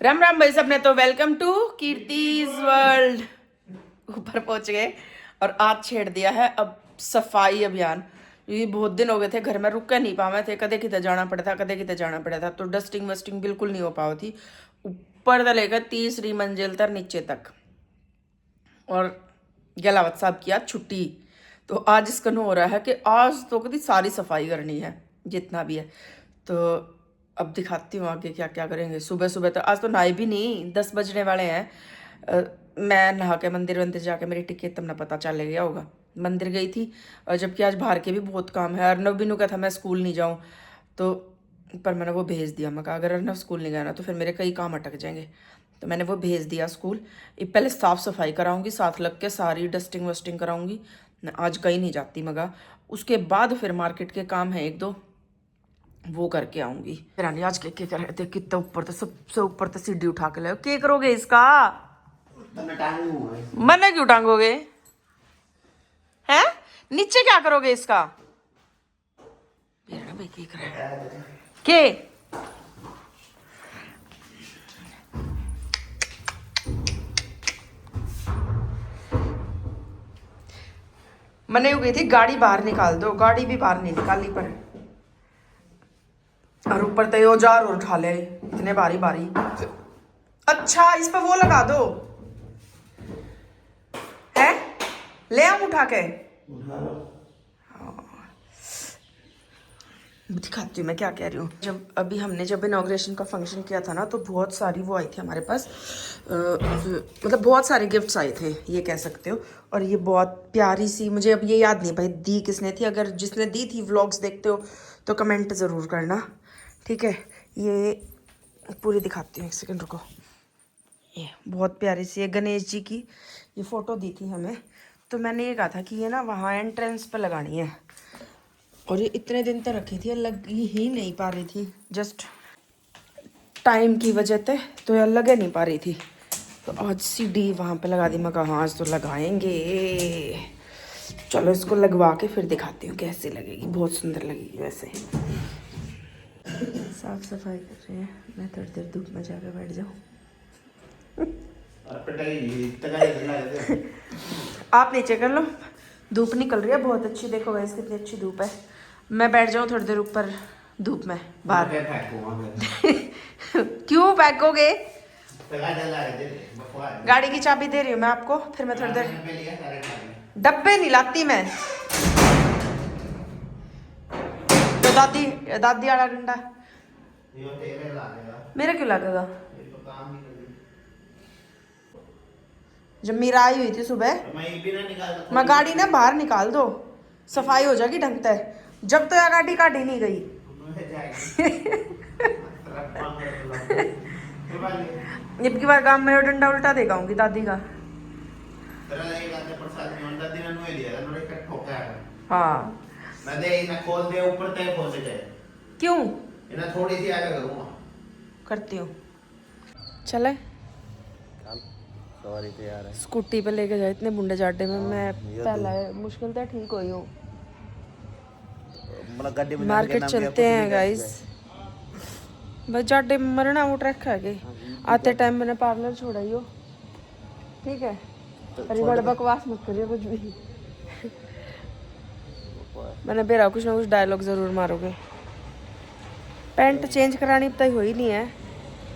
राम राम भाई सबने। तो वेलकम टू कीर्तिज वर्ल्ड। ऊपर पहुंच गए और आज छेड़ दिया है अब सफाई अभियान। ये बहुत दिन हो गए थे घर में, रुक के नहीं पावे थे, कदे किते जाना पड़ा था, कदे किते जाना पड़ा था। तो डस्टिंग वस्टिंग बिल्कुल नहीं हो पाई थी, ऊपर से लेकर तीसरी मंजिल तक नीचे तक। और गलावत साहब की आज छुट्टी, तो आज इसका हो रहा है कि आज तो कभी सारी सफाई करनी है जितना भी है। तो अब दिखाती हूँ आगे क्या क्या करेंगे। सुबह सुबह तो आज तो नहाए भी नहीं, 10 बजने वाले हैं। मैं नहा के मंदिर जाके मेरी टिकट तब ना पता चल गया होगा। मंदिर गई थी, और जबकि आज बाहर के भी बहुत काम है। अर्नव भी कहा था मैं स्कूल नहीं जाऊँ, तो पर मैंने वो भेज दिया। मैं कहा अगर अर्नव स्कूल नहीं गया ना तो फिर मेरे कई काम अटक जाएंगे, तो मैंने वो भेज दिया स्कूल। पहले साफ़ सफाई कराऊंगी, साथ लग के सारी डस्टिंग वस्टिंग कराऊंगी। आज कहीं नहीं जाती मगा, उसके बाद फिर मार्केट के काम है एक दो, वो करके आऊंगी। रानी आज के कर रहे थे, कितना ऊपर तो सबसे ऊपर तो सीढ़ी उठा के लाओ। क्या करोगे इसका? मना क्यों टांगोगे? हैं नीचे क्या करोगे इसका? के मैंने गई थी गाड़ी बाहर निकाल दो, गाड़ी भी बाहर नहीं निकाली पर, और ऊपर तो औजार और उठा ले इतने बारी बारी। अच्छा इस पर वो लगा दो है, ले आऊं उठा के? दिखाती हूँ मैं क्या कह रही हूँ। जब इनॉग्रेशन का फंक्शन किया था ना, तो बहुत सारी वो आई थी हमारे पास, मतलब बहुत सारे गिफ्ट्स आए थे ये कह सकते हो। और ये बहुत प्यारी सी, मुझे अब ये याद नहीं भाई दी किसने थी। अगर जिसने दी थी व्लॉग्स देखते हो तो कमेंट ज़रूर करना, ठीक है। ये पूरी दिखाती हूँ, एक सेकंड रुको। ये बहुत प्यारी सी है, गणेश जी की ये फ़ोटो दी थी हमें। तो मैंने ये कहा था कि ये ना वहाँ एंट्रेंस पर लगानी है, और ये इतने दिन तक रखी थी, लग ही नहीं पा रही थी, जस्ट टाइम की वजह से तो ये लगे नहीं पा रही थी। तो आज सीढ़ी वहाँ पे लगा दी। मैं कहा आज तो लगाएंगे, चलो इसको लगवा के फिर दिखाती हूँ कैसे लगेगी। बहुत सुंदर लगेगी वैसे। साफ सफाई कर रहे हैं, मैं थोड़ी देर धूप में जाकर बैठ जाऊँ। आप नीचे कर लो, धूप निकल रही है बहुत अच्छी, देखो गाइस कितनी अच्छी धूप है। मैं बैठ जाऊँ थोड़ी देर ऊपर धूप में बाहर। क्यों फेंकोगे? गाड़ी की चाबी दे रही हूँ मैं आपको, फिर मैं थोड़ी देर। डब्बे नहीं लाती मैं, तो दादी दादी वाला डंडा मेरा क्यों लगेगा? जब मीरा आई हुई थी सुबह, मैं गाड़ी ना बाहर निकाल दो, सफाई हो जाएगी ढंग से। जब तो यह गाड़ी काटी नहीं गई। इब की बार काम में डंडा उल्टा देगा हूँ दादी का। हाँ क्यों थोड़ी सी आगे करूँगा, करती हूँ। चले स्कूटी पे लेके जाए इतने बुंडे जाडे में। मैं पहला मुश्किल तो ठीक हुई हूँ। मार्केट चलते हैं गाइस, बस जाडे में मरना वो ट्रैक है के आते टाइम मैंने पार्लर छोड़ा ही हो, ठीक है। अरे बड़ा बकवास मत करिए कुछ भी। मैंने बेरा कुछ ना कुछ डायलॉग जरूर मारोगे। पैंट चेंज करानी तय हुई नहीं है,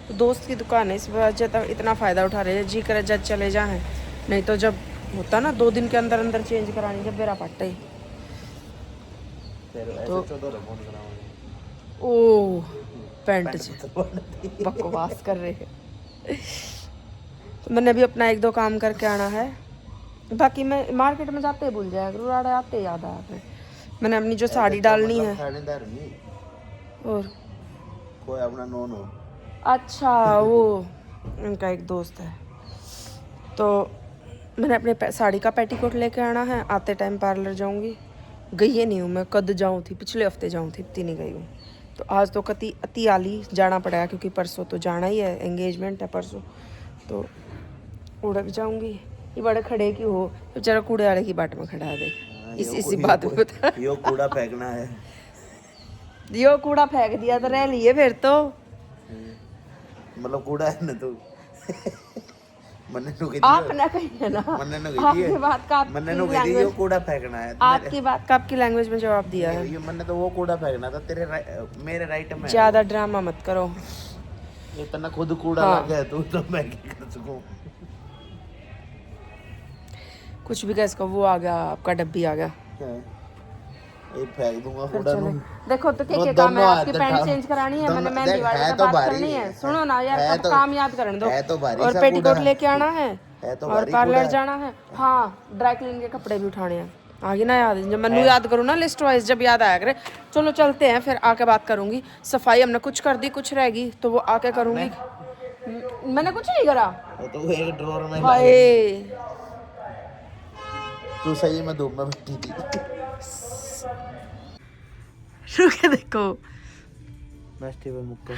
तो दोस्त की दुकान है, इस वजह तक इतना फ़ायदा उठा रहे हैं। जी करे जब चले जाएं, नहीं तो जब होता ना 2 दिन के अंदर अंदर चेंज करानी, जब बेरा पट्टा ही तो ओ पैंट बकवास कर रहे हैं। तो मैंने भी अपना 1-2 काम करके आना है, बाकी मैं मार्केट में जाते ही भूल जाया करूँ, आते याद आया। मैंने अपनी जो साड़ी डालनी है और कोई अपना नोन हो, अच्छा वो उनका एक दोस्त है, तो मैंने अपने साड़ी का पेटीकोट लेके आना है। आते टाइम पार्लर जाऊंगी, गई नहीं हूँ मैं, कद जाऊँ थी, पिछले हफ्ते जाऊँ थी, इतनी नहीं गई हूँ। तो आज तो अति आली जाना पड़ेगा, क्योंकि परसों तो जाना ही है, एंगेजमेंट है परसों, तो उड़क जाऊंगी। ये बड़े खड़े क्यों हो? बेचारा कूड़े वाले की बाट में खड़ा है, देख इसी बात में बता। यो कूड़ा फेंकना है, यो कूड़ा फेंक दिया तो रह लिए फिर तो। मतलब कूड़ा है ना तू मन्ने नु आप ना कहिए ना, मन्ने नु आपकी बात का मन्ने नु कही ये कूड़ा फेंकना है आपकी बात का आपकी लैंग्वेज में जवाब दिया है। ये मन्ने तो वो कूड़ा फेंकना था तेरे मेरे राइट में। ज्यादा ड्रामा मत करो। इतना खुद कूड़ा हाँ। लगा है तू तो मैं क्या कर सकूं। कुछ भी कह इसका वो आ गया, आपका डब्बी आ गया। ये फेंक दूंगा कूड़ा नु। देखो तो वो क्या काम है, दोनों आपकी हाथ पैंट उठा- चेंज करानी है, मैंने दोनों- मेहंदी देख, वाले है से तो बात भारी करनी है। है। सुनो ना यार, है सब तो- काम याद करने दो। है तो भारी और सा पेटीकोट कूड़ा। लेके आना है तो और भारी पार्लर कूड़ा है। जाना है। हाँ, ड्राई क्लीन के कपड़े भी उठाने हैं। आगे ना याद, जब मैंने याद करूँ ना लिस्ट वाइज, जब याद आया करे। चलो चलते हैं, फिर आके बात करूंगी। सफाई हमने कुछ कर दी, कुछ रहेगी तो वो आके करूंगी। मैंने कुछ नहीं करा। वो तो एक ड्रॉर में हाय, तू सही में धूप में बैठी थी। रुके देखो, बैठी हुए मुक्का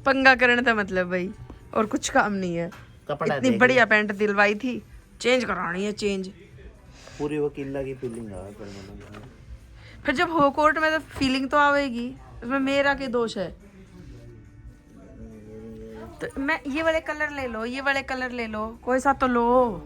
पंगा करने का मतलब भाई, और कुछ काम नहीं है। कपड़ा इतनी देख बढ़िया पैंट दिलवाई थी, चेंज करानी है। चेंज पूरी वकीला की फीलिंग आ पर मैंने फिर जब हो कोर्ट में तो फीलिंग तो आवेगी, उसमें मेरा क्या दोष है। तो मैं ये वाले कलर ले लो, ये वाले कलर ले लो, कोई सा तो लो।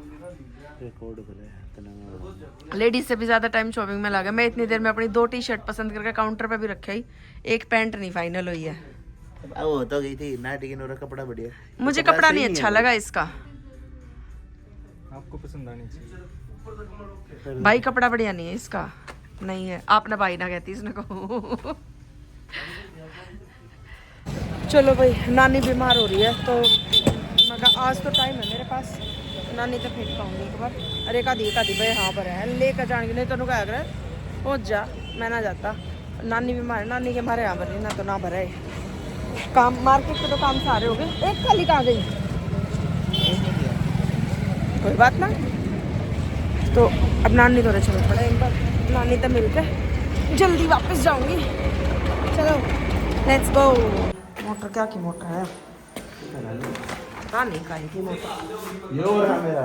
रिकॉर्ड करे इतना। लेडीज से भी ज्यादा टाइम शॉपिंग में लगा। मैं इतनी देर में अपनी 2 टी-शर्ट पसंद करके काउंटर पे भी रखी ही, एक पैंट नहीं फाइनल हुई है। अब वो तो गई थी नाटी की नोरा कपड़ा बढ़िया। मुझे कपड़ा नहीं अच्छा लगा इसका। आपको पसंद आनी चाहिए। भाई कपड़ा बढ़िया नहीं है इसका, नहीं है। आपने भाई ना कहती इसने को। चलो भाई, नानी बीमार हो रही है तो मैं कहा आज तो टाइम है मेरे पास, नानी तो फेंक पाऊंगी एक बार। अरे का दी भाई हाँ पर है, लेकर जाएंगे। नहीं तो क्या कर पहुँच जा, मैं ना जाता। नानी बीमार है, नानी के मारे यहाँ भरे ना तो ना भरे। काम मार्केट के तो काम सारे हो गए। एक खाली कहाँ गई, कोई बात ना। तो अब नानी तो चलो पड़े एक बार, नानी तो मिलकर जल्दी वापस जाऊंगी। चलो लेट्स गो। मोटर क्या की मोटर है, पता नहीं काहे की मोटर। ये हो रहा मेरा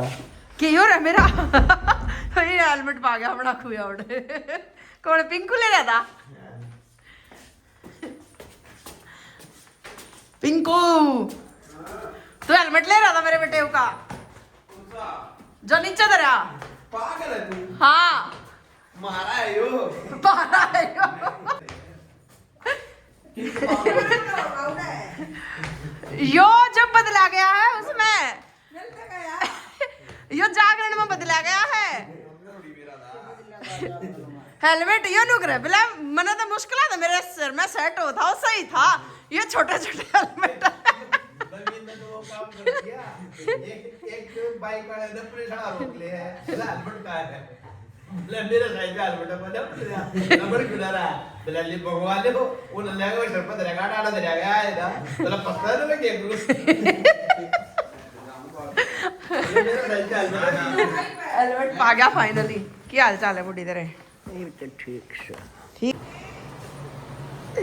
की हो रहा मेरा। ये हेलमेट पा गया अपना खुया उड़े। कौन पिंकू ले रहा था? पिंकू तू हेलमेट ले रहा था मेरे बेटे का जो नीचे धरा। पागल है तू। हाँ मारा है यो। पारा है यो जब बदला गया है उसमें, यो जागरण में बदला गया है। हेलमेट यो नुक रहे बिला मना तो मुश्किल था, मेरे सिर में सेट हो था, सही था। ये छोटे छोटे हेलमेट एक बाइक वाले ने परेशान रोक लिया है हेलमेट का है। मेरे साइड पे हेलमेट है नंबर क्यों रहा है ले भगवान ले वो लगा वो सर पर दरेगा डाला दरेगा है ना मतलब पता नहीं लगे हेलमेट पा गया फाइनली। क्या हाल चाल है बुढ़ी तेरे? ठीक है ठीक।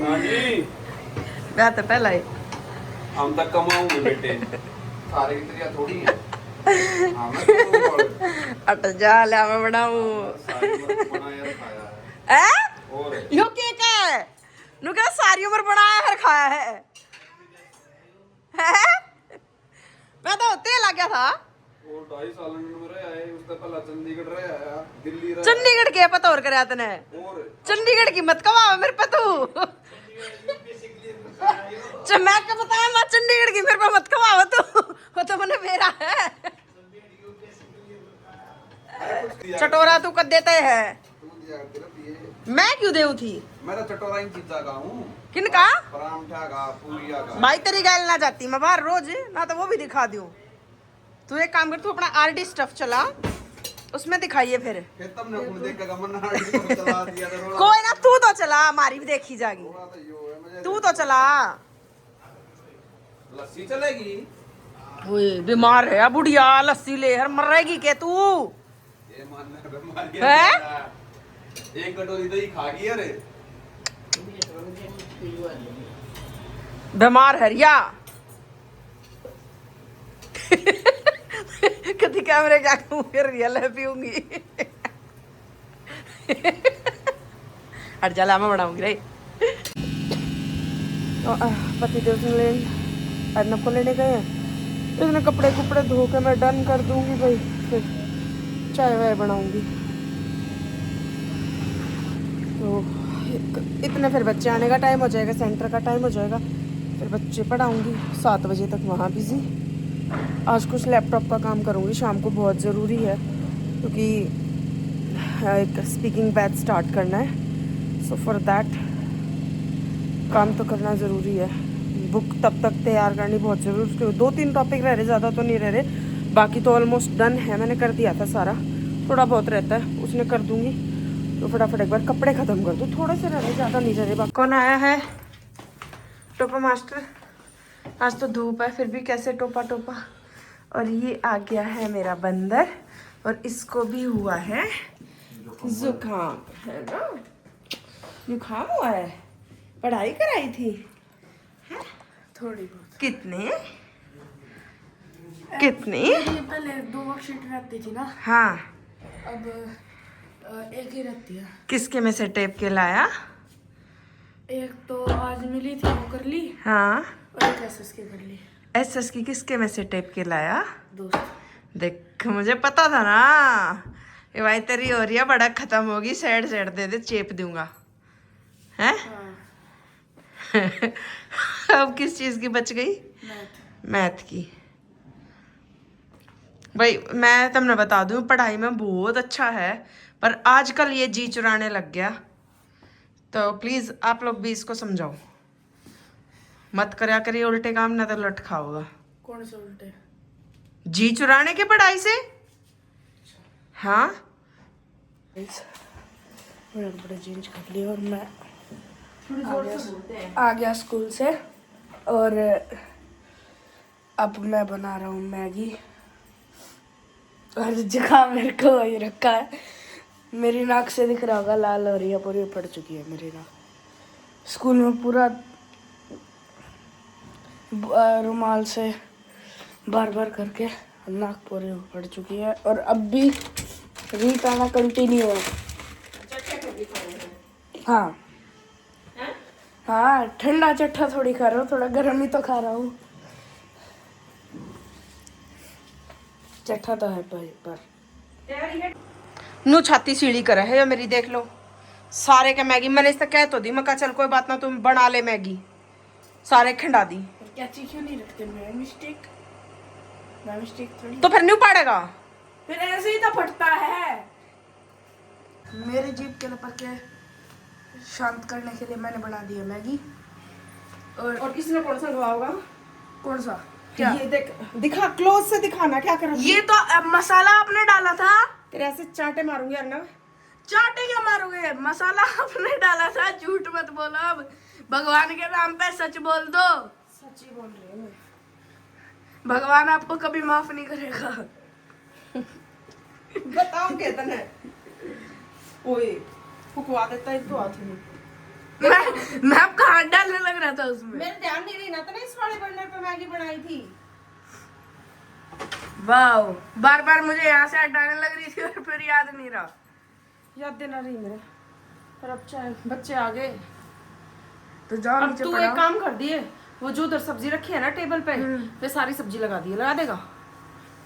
हाँ जी, मैं तो पहला ही हम तक कमाऊंगे बेटे, सारे की तरह थोड़ी है। हाँ, मैं तो अट जा ले मैं बनाऊं। सारी उम्र बनाया और खाया है। हैं? और यो के है? नु क्या सारी उम्र बनाया है खाया है? हैं? मैं तो होते लग गया था। वो 2.5 साल में रहे आए, उससे पहले चंडीगढ़ रहे आया, दिल्ली रहे चंडीगढ़ के पता और करे तने? और चंडीगढ़ की मत कमा मेरे पे तू। मैं क्या बताया, मैं चंडीगढ़ की मेरे पे मत कमा तू। वो तो मैंने मेरा है। चटोरा तू कद देते है? मैं क्यों देऊ थी? मैं तो चटोरा इन चीजा का हूँ, किनका? परांठा का, पूरिया का। भाई तेरी गैल ना जाती मैं बाहर रोज, ना तो वो भी दिखा दूं। तू एक काम कर, तू अपना आरडी स्टफ चला, उसमें दिखाइए फिर तुमने उन देख के मन ना चला दिया तो रोला। कोई ना, तू तो चला, हमारी भी देखी जाएगी। रोला तो यो है, मुझे तू तो चला। लस्सी चलेगी। ओए बीमार है बुढ़िया, लस्सी ले हर मर रहेगी के तू? ये मानना बीमारी हैं? एक कटोरी दही खा गई अरे। बीमार है रिया। कभी कैमरे क्या कहूँ फिर रियल है पीऊंगी। हट जा, मैं बनाऊंगी रे। पतिदेव से अर्नब को लेने गए हैं, तो इतने कपड़े कुपड़े धो के मैं डन कर दूंगी भाई, फिर चाय वाय बनाऊंगी। तो इतने फिर बच्चे आने का टाइम हो जाएगा, सेंटर का टाइम हो जाएगा, फिर बच्चे पढ़ाऊंगी 7 बजे तक वहाँ बिजी। आज कुछ लैपटॉप का काम करूँगी, शाम को बहुत ज़रूरी है क्योंकि एक स्पीकिंग बैच स्टार्ट करना है। सो फॉर दैट काम तो करना ज़रूरी है। बुक तब तक तैयार करनी बहुत ज़रूरी है। 2-3 टॉपिक रह रहे, ज़्यादा तो नहीं रह रहे, बाकी तो ऑलमोस्ट डन है, मैंने कर दिया था सारा। थोड़ा बहुत रहता है उसने कर दूँगी। तो फटाफट एक बार कपड़े ख़त्म कर दूँ, थोड़े से रह रहे, ज़्यादा नहीं रह रहे। कौन आया है? टोपा मास्टर। आज तो धूप है फिर भी कैसे टोपा टोपा। और ये आ गया है मेरा बंदर, और इसको भी हुआ है जुकाम, है ना? जुकाम हुआ है, पढ़ाई कराई थी है? थोड़ी बहुत। कितने पहले 2 वर्कशीट रहती थी ना, हाँ, अब एक ही रहती है। किसके में से टेप के लाया? एक तो आज मिली थी वो कर ली, हाँ, और एक एसएस की कर ली। एसएस की किसके में से टेप के लाया? दोस्त। देख मुझे पता था ना, ये भाई तेरी हो रही है बड़ा खत्म होगी, साइड दे दे, चेप दूंगा हैं। अब किस चीज की बच गई? मैथ की। भाई मैं तुमने बता दूं, पढ़ाई में बहुत अच्छा है, पर आजकल ये जी चुराने लग गया, तो प्लीज आप लोग भी इसको समझाओ, मत करया करिए उल्टे काम, ना तो लट खाओगा। कौन से उल्टे? जी चुराने के पढ़ाई से। हाँ, मैंने कपड़े चेंज कर लिए और मैं आ गया स्कूल से, और अब मैं बना रहा हूँ मैगी। और जगह मेरे को वही रखा है, मेरी नाक से दिख रहा होगा, लाल हो रही है, पूरी फट चुकी है मेरी नाक। स्कूल में पूरा रुमाल से बार बार करके नाक पूरी फट चुकी है, और अब भी रीट आना कंटिन्यू है। हाँ हाँ, ठंडा चट्टा थोड़ी खा रहा हूँ, थोड़ा गर्म ही तो खा रहा हूँ। चट्टा तो है पर नू छाती सीढ़ी करे है या मेरी, देख लो सारे के मैगी मैंने इससे कह तो दी, मैं कहा चल कोई बात ना तुम बना ले मैगी, सारे खिंडा दी। क्या चीज क्यों नहीं रखते? मैं मिस्टेक थोड़ी, तो फिर न्यू पड़ेगा, फिर ऐसे ही तो फटता है। मेरे जीभ के लपक के शांत करने के लिए मैंने बना दिया मैगी। और किसी ने कौन सा खवा होगा? कौन सा? क्या? ये देख, दिखा, क्लोज से दिखाना क्या कर। ये तो मसाला आपने डाला था। तेरे ऐसे चांटे मारूंगी अर्नब। चाटे क्या मारोगे? मसाला आपने डाला था, झूठ मत बोलो। अब भगवान के नाम पे सच बोल दो। सच ही बोल रही हूँ मैं। भगवान आपको कभी माफ नहीं करेगा। बताओ केतन है, ओए फुकवा देता है तो हाथ में। मैं आपका हाथ डालने लग रहा था उसमें। मेरे ध्यान नहीं रही ना, तो इस वाले बर्नर पे मैगी बनाई थी। वाओ, बार बार मुझे यहाँ से हाथ डालने लग रही थी और फिर याद नहीं रहा। याद देना रही मेरे, पर अब चाहे बच्चे आ गए तो जाओ अब नीचे तू पढ़ाओ। एक काम कर दिए, वो जो उधर सब्जी रखी है ना टेबल पे सारी सब्जी लगा दी है, लगा देगा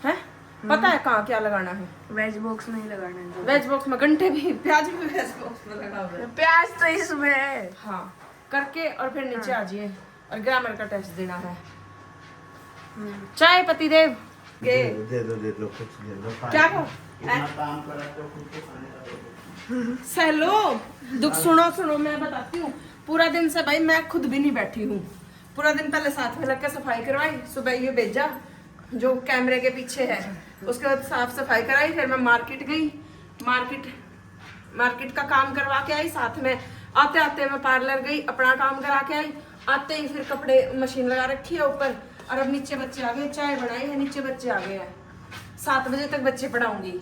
हैं? पता है कहाँ क्या लगाना है? वेज बॉक्स नहीं लगाना है। वेज बॉक्स में घंटे भी, प्याज भी वेज बॉक्स में लगा हुआ है। प्याज तो इसमें है। हाँ करके और फिर नीचे आ जाइए, और ग्रामर का टेस्ट देना है। चाय पतिदेव के दे दो कुछ दे दो। क्या कहो? इतना काम करा तो खुद को खाने का। सहलो दुख सुनो, मैं बताती हूँ। पूरा दिन से भाई मैं खुद भी नहीं बैठी हूँ, पूरा दिन पहले साथ में लगकर सफाई करवाई, सुबह ये भेजा जो कैमरे के पीछे है, उसके बाद साफ सफाई कराई, फिर मैं मार्केट गई, मार्केट का काम करवा के आई, साथ में आते आते मैं पार्लर गई, अपना काम करा के आई, आते ही फिर कपड़े मशीन लगा रखी है ऊपर, और अब नीचे बच्चे आ गए, चाय बनाई है, नीचे बच्चे आ गए हैं। 7 बजे तक बच्चे पढ़ाऊंगी,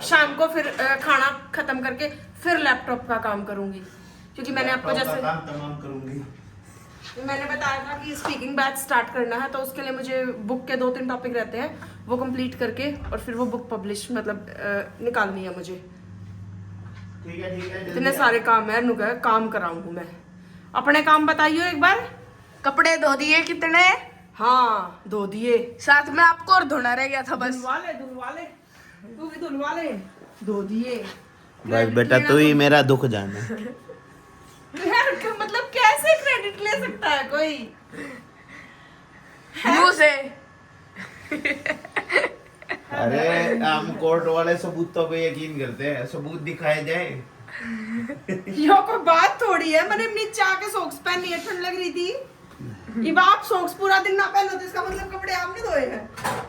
शाम को फिर खाना खत्म करके फिर लैपटॉप का काम करूंगी, क्योंकि मैंने आपको जैसे तमाम करूंगी। मैंने बताया था कि स्पीकिंग बैच स्टार्ट करना है, तो उसके लिए मुझे बुक के 2-3 टॉपिक रहते हैं, वो कंप्लीट करके और फिर वो बुक पब्लिश मतलब निकालनी है मुझे। ठीक है इतने सारे काम है, नुका काम कराऊँ मैं, अपने काम बताइयो एक बार। कपड़े धो दिए कितने? हाँ धो दिए। साथ में आपको और धोना रह गया था बस। धुलवा ले तू भी धुलवा ले। धो दिए। बस बेटा तू ही मेरा दुख जाना। यार मतलब कैसे क्रेडिट ले सकता है कोई? मुंह से। अरे हम कोर्ट वाले सबूतों पे यकीन करते हैं, सबूत दिखाए जाए। यो कोई बात थोड़ी है। मैंने नीचे आके सॉक्स पहनी है, ठंड लग रही थी। अब आप सॉक्स पूरा दिन ना पहनो तो इसका मतलब कपड़े आपने धोए हैं?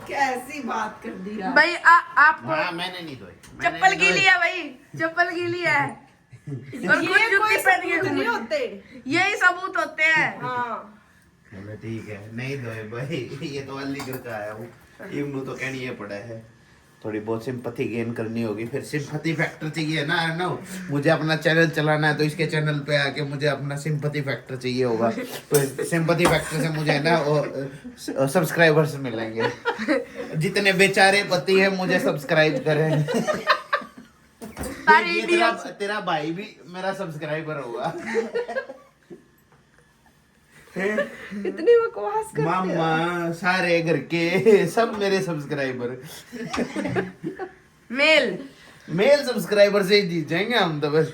कैसी बात कर दी यार। भाई आपको हाँ मैंने नहीं धोए। चप्पल गीली है भाई, चप्पल गीली है। और कुछ ये जूती कोई पहन के सबूत नहीं घूम- होते। यही सबूत होते हैं। हाँ चलो ठीक है, नहीं धोए भाई। ये तो अलीगढ़ का आया हूँ, इमनू तो कहनी ये पड़ा है। थोड़ी बहुत सिंपैथी गेन करनी होगी, फिर सिंपैथी फैक्टर चाहिए ना अर्नव। मुझे अपना चैनल चलाना है तो इसके चैनल पे आके मुझे अपना सिंपैथी फैक्टर चाहिए होगा। तो सिंपैथी फैक्टर से मुझे ना सब्सक्राइबर्स मिलेंगे। जितने बेचारे पति हैं मुझे सब्सक्राइब करें। सारी ये तेरा भाई भी मेरा सब्सक्राइबर होगा। इतनी बकवास कर। मामा सारे घर के सब मेरे सब्सक्राइबर। मेल सब्सक्राइबर से ही जीत जाएंगे हम तो बस।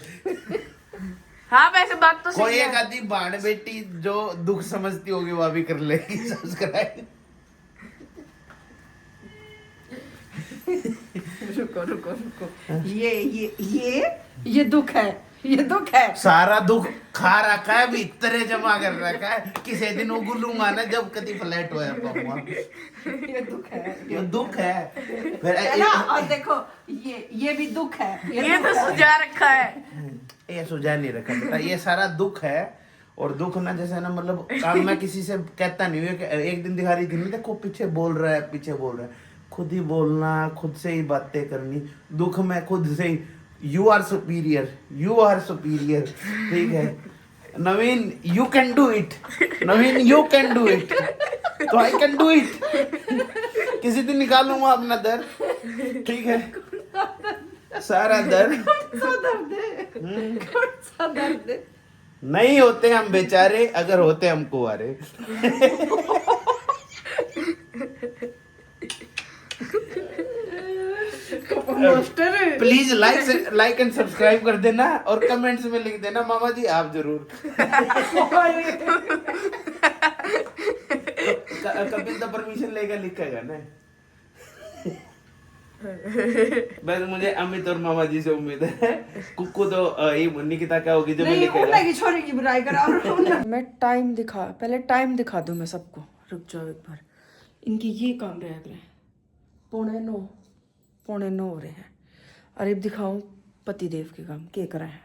हाँ वैसे बात तो कोई सही एक है। आधी बाण बेटी जो दुख समझती होगी वो भी कर लेगी सब्सक्राइब। रुको। ये दुख है। ये दुख है। सारा दुख खा रखा है, भीतरे जमा कर रखा है। किसी दिन उगलूंगा ना जब कभी फ्लैट होया पाऊंगा। ये दुख है। ये दुख है। फिर है ना? और देखो ये भी दुख है। ये तो सुझा रखा है। ये सुझा नहीं रखा बेटा, ये सारा दुख है। और दुख ना जैसे ना मतलब काम मैं किसी से कहता नहीं हूँ। एक दिन दिखा रही थी ना, देखो पीछे बोल रहा है। खुद ही बोलना, खुद से ही बातें करनी। दुख में खुद से ही यू आर सुपीरियर। ठीक है Naveen, you can do it. तो आई कैन डू इट। किसी दिन निकालूंगा अपना दर्द। ठीक है सारा दर्द। कौन सा दर्द? नहीं होते हम बेचारे, अगर होते हम कुंवारे। Master please like and subscribe कर देना और कमेंट्स में लिख देना मामा जी आप जरूर। कपिल तो परमिशन लेकर लिखेगा ना। बस मुझे अमित और मामा जी से उम्मीद है। कुक्कू तो ये निकिता क्या होगी जो मैं नहीं लिखेगा। उन्हें की छोरी की बुराई करा रहा हूं। मैं पहले टाइम दिखा दूं मैं सबको। रुक जाओ एक बार। इनकी ये काम रह गए। 8:45 हो रहे हैं। अरे अब दिखाऊं पतिदेव के काम के करा है।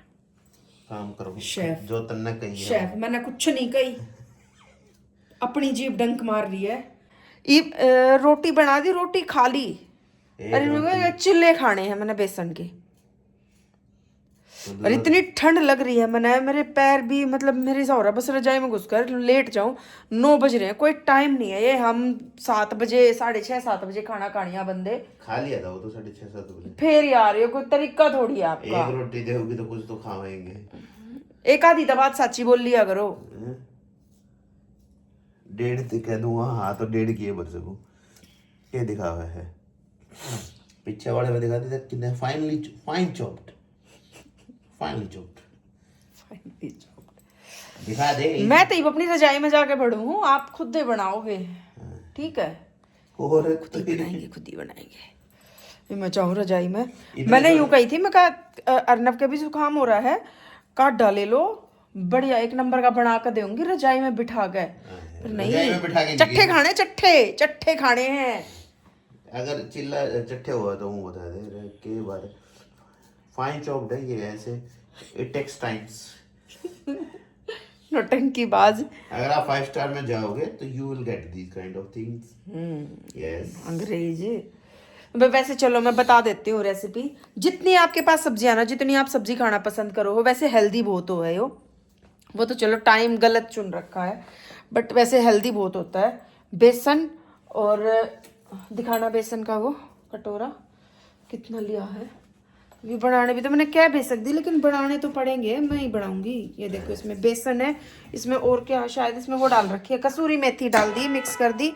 काम करो शेफ। जो तन्ने कही है। शेफ मैंने कुछ नहीं कही, अपनी जीभ डंक मार रही है। रोटी बना दी, रोटी खा ली। अरे मेरे चिल्ले खाने हैं मैंने बेसन के। और इतनी ठंड लग रही है मैंने, मेरे पैर भी मतलब मेरे ऐसा हो रहा है बस रजाई में घुसकर लेट जाऊं। 9 बज रहे हैं, कोई टाइम नहीं है ये। हम 7 बजे 6:30 7 बजे खाना खानिया बंदे। खा लिया था वो तो 6:30 7 बजे। फिर यार ये कोई तरीका थोड़ी है आपका। एक रोटी दोगी तो कुछ तो खाएंगे। एक आधी तो बात सच्ची बोल लिया करो। 1.5 कह दूंगा हाँ तो 1.5 किए बच सकूं। ये दिखा हुआ है पीछे वाले में दिखा देते कितने फाइन चॉप्ड दिखा दे। मैं तो अपनी रजाई में जाके पढ़ू हूँ, आप खुद ही बनाओगे। ठीक है और खुद ही बनाएंगे। मैं चाहूँ रजाई में। मैंने यूं कही थी, मैं कहा अर्नव के भी जुकाम हो रहा है, काट डाले लो बढ़िया 1 नंबर का बना कर दूंगी रजाई में बिठा के। पर नहीं, चट्टे खाने हैं। अगर चिल्ला चट्टे हुआ तो वो बता दे के बार फाइन चॉप्ड है ये ऐसे। It takes times. नौटंकी बाज। अगर आप 5 स्टार में जाओगे तो you will get these kind of things. Yes अंग्रेजी। वैसे चलो मैं बता देती हूँ रेसिपी। जितनी आपके पास सब्जियां ना, जितनी आप सब्जी खाना पसंद करो हो, वैसे हेल्दी बहुत हो है वो तो चलो टाइम गलत चुन रखा है, बट वैसे हेल्दी बहुत होता है। बेसन और दिखाना बेसन का वो कटोरा कितना लिया है। ये बनाने भी तो मैंने क्या भेज सकती, लेकिन बनाने तो पड़ेंगे, मैं ही बनाऊंगी। ये देखो इसमें बेसन है, इसमें और क्या शायद इसमें वो डाल रखी है, कसूरी मेथी डाल दी, मिक्स कर दी।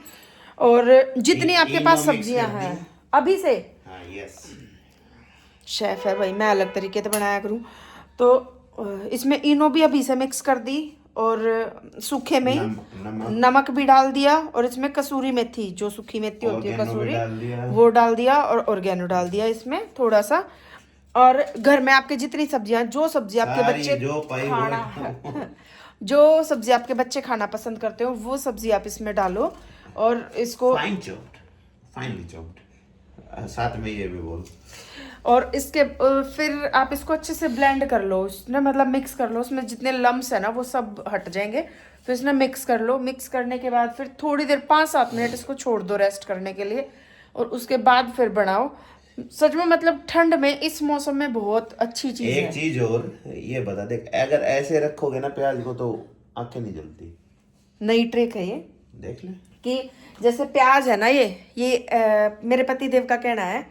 और जितनी आपके पास सब्जियां हैं अभी से, हाँ यस, शेफ है भाई, मैं अलग तरीके से बनाया करूँ। तो इसमें इनो भी अभी से मिक्स कर दी, और सूखे में ही नमक भी डाल दिया, और इसमें कसूरी मेथी, जो सूखी मेथी होती है कसूरी, वो डाल दिया, और ऑर्गेनो डाल दिया इसमें थोड़ा सा। और घर में आपके जितनी सब्जियां, जो सब्जी आपके बच्चे खाना जो सब्जी आपके बच्चे खाना पसंद करते हो, वो सब्जी आप इसमें डालो। और इसको फाइनली चॉप्ड, साथ में ये भी बोल। और इसके फिर आप इसको अच्छे से ब्लेंड कर लो, उसने मतलब मिक्स कर लो, उसमें जितने लम्स है ना वो सब हट जाएंगे। तो इसमें मिक्स कर लो, मिक्स करने के बाद फिर थोड़ी देर 5-7 मिनट इसको छोड़ दो रेस्ट करने के लिए, और उसके बाद फिर बनाओ। सच में मतलब ठंड में इस मौसम में बहुत अच्छी चीज है। एक चीज और ये बता दे, अगर ऐसे रखोगे ना प्याज को तो आंखें नहीं जलती। नई ट्रिक है ये, देख ले कि जैसे प्याज है ना, ये मेरे पति देव का कहना है,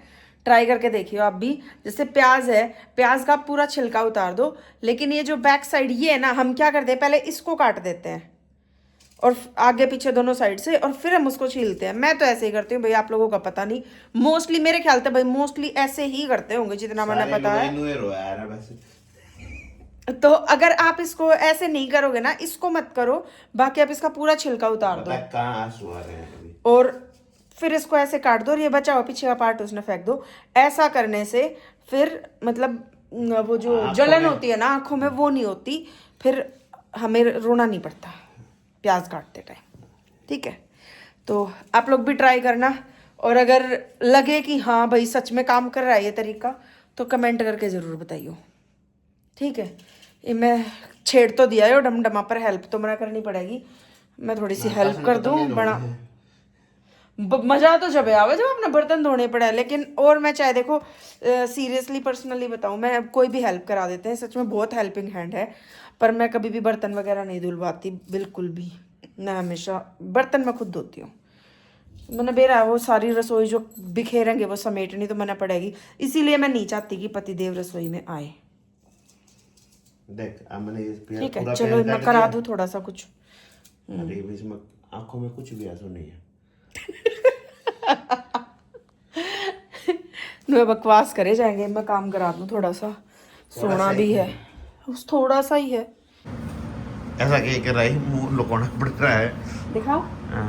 ट्राई करके देखियो आप भी। जैसे प्याज है, प्याज का पूरा छिलका उतार दो, लेकिन ये जो बैक साइड ये है ना, हम क्या करते हैं, पहले इसको काट देते हैं, और आगे पीछे दोनों साइड से, और फिर हम उसको छीलते हैं। मैं तो ऐसे ही करती हूँ भाई, आप लोगों का पता नहीं, मोस्टली मेरे ख्याल से भाई मोस्टली ऐसे ही करते होंगे जितना मैंने पता है। तो अगर आप इसको ऐसे नहीं करोगे ना, इसको मत करो, बाकी आप इसका पूरा छिलका उतार दो, कहाँ आंसू आ रहे हैं, और फिर इसको ऐसे काट दो, और ये बचा हुआ पीछे का पार्ट उसने फेंक दो। ऐसा करने से फिर मतलब वो जो जलन होती है ना आंखों में, वो नहीं होती, फिर हमें रोना नहीं पड़ता प्याज काटते टाइम। ठीक है, तो आप लोग भी ट्राई करना, और अगर लगे कि हाँ भाई सच में काम कर रहा है ये तरीका, तो कमेंट करके ज़रूर बताइए। ठीक है, ये मैं छेड़ तो दिया है डमडमा, पर हेल्प तो मना करनी पड़ेगी। मैं थोड़ी सी हेल्प कर दूँ, बना मजा तो जब आवे जब अपने बर्तन धोने पड़े। लेकिन और मैं चाहे देखो सीरियसली पर्सनली बताऊं, मैं कोई भी हेल्प करा देते हैं, सच में बहुत हेल्पिंग हैंड है, पर मैं कभी भी बर्तन वगैरह नहीं धुलवाती बिल्कुल भी। मैं हमेशा बर्तन मैं खुद धोती हूँ। मैंने बेरा वो सारी रसोई जो बिखेरेंगे वो समेटनी तो मैंने पड़ेगी, इसीलिए मैं नहीं चाहती कि पतिदेव रसोई में आए। देख मैंने ये ठीक है, चलो मैं करा दूँ थोड़ा सा कुछ। अरे इसमें आंखों में कुछ भी आंसू नहीं है। मैं बकवास करे जाएंगे, मैं काम करा दूं थोड़ा सा, सोना भी है, उस थोड़ा सा ही है। ऐसा क्या कर रहा है, मुंह लुकाना पड़ रहा है। दिखाओ। हाँ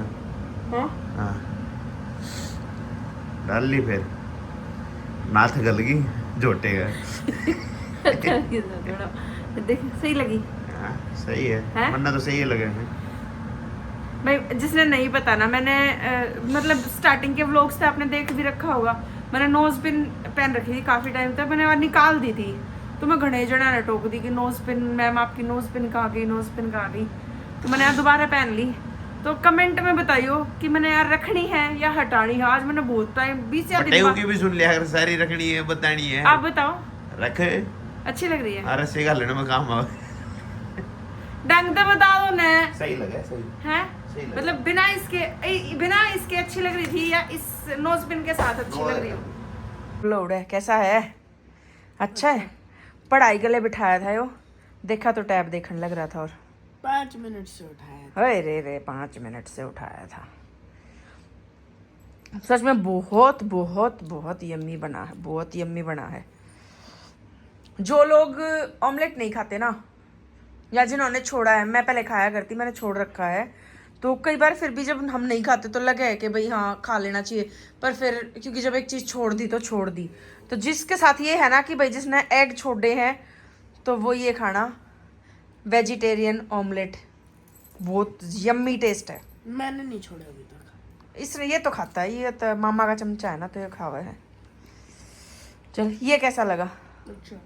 हाँ हाँ, डाल ली फिर नाथ गल गई झोटे का। देख सही लगी। हाँ सही है, है? वरना तो सही है लगे भाई जिसने नहीं पता ना, मैंने मतलब स्टार्टिंग के व्लॉग्स थे आपने देख भी रखा होगा, मैंने नोज पिन पहन रखी थी काफ़ी टाइम तक, मैंने निकाल दी थी, तो मैं घने जना ने टोक दी कि नोज पिन मैम आपकी नोज पिन कहाँ गई, नोज पिन कहाँ गई, तो मैंने यार दोबारा पहन ली। तो कमेंट में बताइयो कि मैंने यार रखनी है या हटानी है। आज मैंने बहुत टाइम 20 या दिन की भी सुन लिया, अगर सारी रखनी है बतानी है, आप बताओ। रखे अच्छी लग रही है, अरे सिखा लेने में काम आवे। ढंग तो बता दो ना, सही लगा, सही है मतलब बिना इसके अच्छी लग रही थी, या इस नोज पिन के साथ अच्छी लग रही हो। लोड है, कैसा है? अच्छा है। पढ़ाई गले बिठाया था यो, देखा तो टैब देखने लग रहा था, और 5 मिनट से उठाया था। अरे रे 5 मिनट से उठाया था। सच में बहुत बहुत बहुत यम्मी बना है, बहुत यम्मी बना है। जो लोग ऑमलेट नहीं खाते ना, या जिन्होंने छोड़ा है, मैं पहले खाया करती, मैंने छोड़ रखा है, तो कई बार फिर भी जब हम नहीं खाते तो लगे कि भाई हाँ खा लेना चाहिए, पर फिर क्योंकि जब एक चीज़ छोड़ दी तो छोड़ दी। तो जिसके साथ ये है ना कि भाई जिसने एग छोड़े हैं, तो वो ये खाना वेजिटेरियन ऑमलेट, बहुत यम्मी टेस्ट है। मैंने नहीं छोड़ा अभी तक। इसने ये तो खाता है, ये तो मामा का चमचा है ना, तो ये खावा है। चल ये कैसा लगा? अच्छा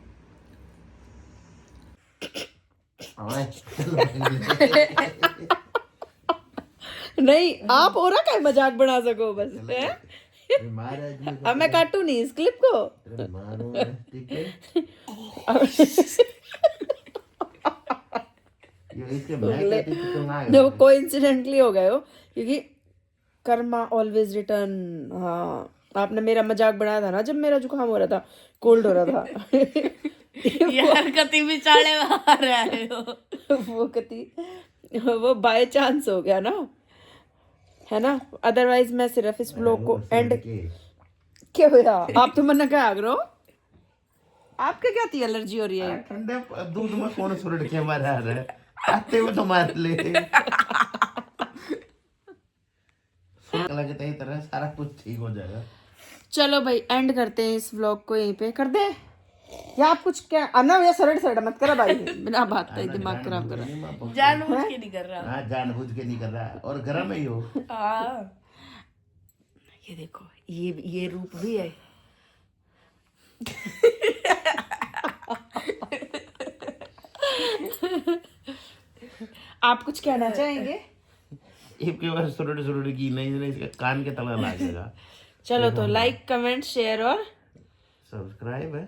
नहीं आप और का मजाक बना सको बस है? अब मैं काटू नहीं इस क्लिप को। देखो कोइंसिडेंटली हो गए हो, क्योंकि कर्मा ऑलवेज रिटर्न। हाँ आपने मेरा मजाक बनाया था ना जब मेरा जुकाम हो रहा था, कोल्ड हो रहा था। यार कति बिचारे आ रहे हो। वो बाय चांस हो गया ना, है ना। अदरवाइज मैं सिर्फ इस ब्लॉग को एंड क्या हुआ, आप तो मना क्या आग्रो, आपके क्या थी एलर्जी हो रही है? ठंडे दूध में कौन सुरड़ के मारा है, आते वो तो मार ले। लगता है तरह सारा कुछ ठीक हो जाएगा। चलो भाई एंड करते हैं इस व्लॉग को, यहीं पे कर दे या आप कुछ क्या अन्ना या सरड़ सरड़ मत करा भाई, बिना बात का ही दिमाग खराब करा। जानबूझ के नहीं कर रहा। हाँ जानबूझ के नहीं कर रहा, और गरम ही हो। हाँ ये देखो ये रूप भी है। आप कुछ कहना चाहेंगे? एक बार सुरड़ सुरड़ की नहीं, इसके कान के तला लागेगा। चलो तो लाइक कमेंट शेयर और सब्सक्राइब है।